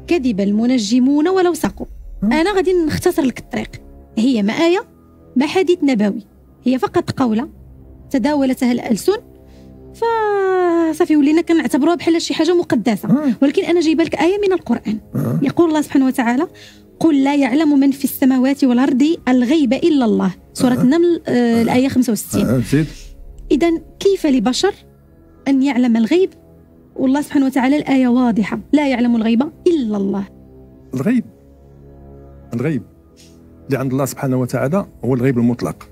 كذب المنجمون ولو سقوا. انا غادي نختصر لك الطريق. هي ما آية ما حديث نبوي، هي فقط قولة تداولتها الألسن، فصافي ولينا كنعتبروها بحال شي حاجه مقدسه. ولكن انا جايبه لك آية من القرآن. يقول الله سبحانه وتعالى: قل لا يعلم من في السماوات والأرض الغيب إلا الله. سورة النمل الآية 65. إذا كيف لبشر أن يعلم الغيب والله سبحانه وتعالى الآية واضحة: لا يعلم الغيب إلا الله. الغيب اللي عند الله سبحانه وتعالى هو الغيب المطلق.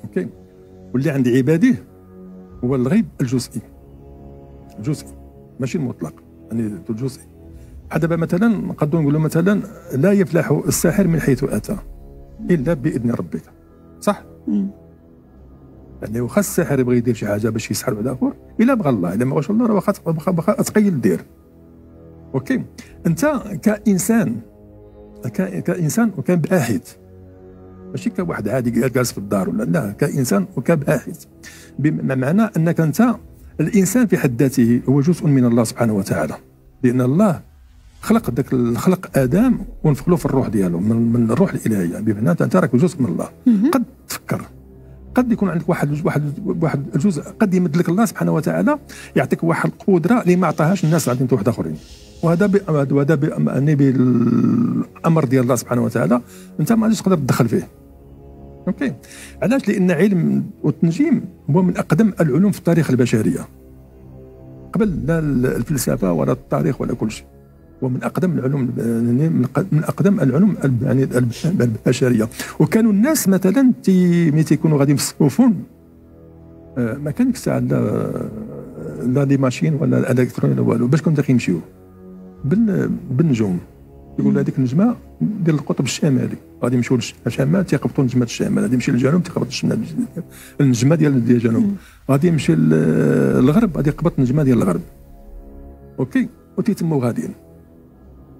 اوكي. واللي عند عباده هو الغيب الجزئي ماشي المطلق، يعني الجزئي. دابا مثلا نقدروا نقولوا مثلا لا يفلح الساحر من حيث اتى الا باذن ربك، صح؟ يعني واخا الساحر يبغي يدير شي حاجه باش يسحر واحد اخر، الا بغى الله، الا ما بغاش الله راه واخا تقيل دير. اوكي. انت كانسان وكباحث، ماشي كواحد عادي جالس في الدار ولا لا، كانسان وكباحث، بمعنى انك انت الانسان في حد ذاته هو جزء من الله سبحانه وتعالى، لان الله خلق ادم ونفخ له في الروح ديالو من الروح الالهيه، بمعنى انت راك جزء من الله. قد تفكر، قد يكون عندك واحد الجزء، قد يمد لك الله سبحانه وتعالى يعطيك واحد القدره اللي ما عطاهاش الناس عندهم واحد اخرين، وهذا بالامر ديال الله سبحانه وتعالى انت ما غاديش تقدر تدخل فيه. اوكي. علاش؟ لان علم التنجيم هو من اقدم العلوم في التاريخ البشريه، قبل لا الفلسفه ولا التاريخ ولا كل شيء. ومن اقدم العلوم، من اقدم العلوم يعني البشريه. وكانوا الناس مثلا ملي تيكونوا غاديين في السفن، ما كانش ساعه لا لي ماشين ولا الالكترون ولا والو، باش كنتو كيمشيو بالنجوم. يقول هذيك النجمه ديال القطب الشمالي، غادي يمشيو للشمال تيقبطوا نجمه الشمال، غادي يمشي للجنوب تيقبط النجمه ديال الجنوب، غادي يمشي للغرب غادي يقبط النجمه ديال الغرب. اوكي. وتيتموا غاديين،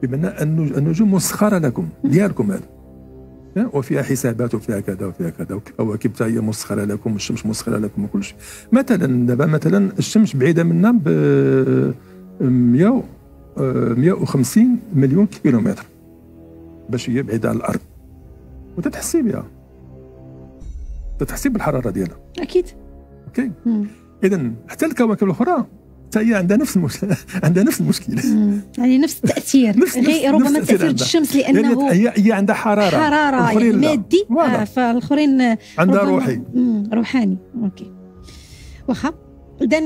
بمعنى النجوم مسخره لكم ديالكم هذا، وفيها حسابات وفيها كذا وفيها كذا، والكواكب حتى هي مسخره لكم، والشمس مسخره لكم وكل شيء. مثلا دابا مثلا الشمس بعيده منا ب 150 مليون كيلومتر باش هي بعيده على الارض، وتتحسي بها، تتحسي بالحراره ديالها اكيد. اوكي. اذا حتى الكواكب الاخرى حتى هي عندها نفس المشكل يعني نفس التاثير، غير ربما تاثير الشمس لانه هي عندها حراره يعني مادي، فالاخرين عندها روحاني. اوكي. واخا. اذا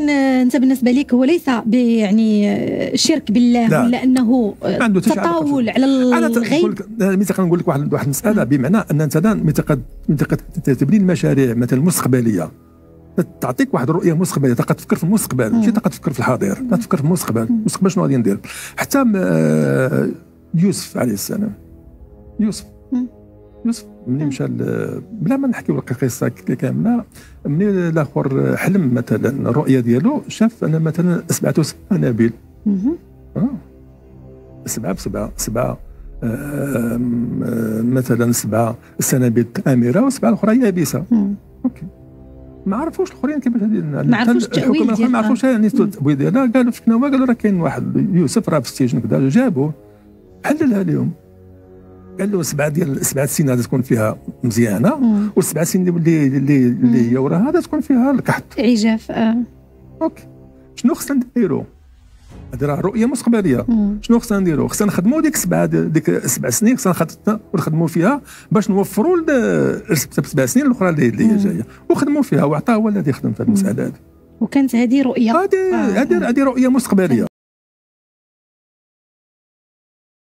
انت بالنسبه لك هو ليس يعني شرك بالله، لا. ولا انه تطاول على الغيب. ملي كنقول لك واحد المساله، بمعنى ان انت ملي تبني المشاريع مثلا مستقبليه، تعطيك واحد الرؤيه مستقبليه، تبقى تفكر في المستقبل، ماشي تبقى تفكر في الحاضر، تفكر في المستقبل شنو غادي ندير. حتى يوسف عليه السلام، يوسف ملي مشى بلا ما نحكيو لك القصه كامله، ملي الاخر حلم مثلا الرؤيه ديالو، شاف ان مثلا 7 سنابل، سبعه مثلا 7 سنابل امره و7 الاخرى يابسه. اوكي. ما عرفوش الاخرين كيفاش ما عرفوش التاويل ديالها، ما عرفوش يعني التاويل ديالها. قالوا في كنوا، قالوا راه كاين واحد يوسف راه في السجن كذا، جابوه حللها لهم، قال له 7 سنين غادي تكون فيها مزيانه، و7 سنين اللي هي وراها غادي تكون فيها الكحط عجاف. اوكي. شنو خصنا نديرو؟ هذه راه رؤيه مستقبليه. شنو خصنا نديرو؟ خصنا نخدموا ديك 7 سنين، خصنا نخدموا فيها باش نوفروا 7 سنين الاخرى اللي هي جايه، وخدموا فيها، وعطاه هو الذي يخدم في المساله هذه. وكانت هذه رؤيه، هذه رؤيه مستقبليه.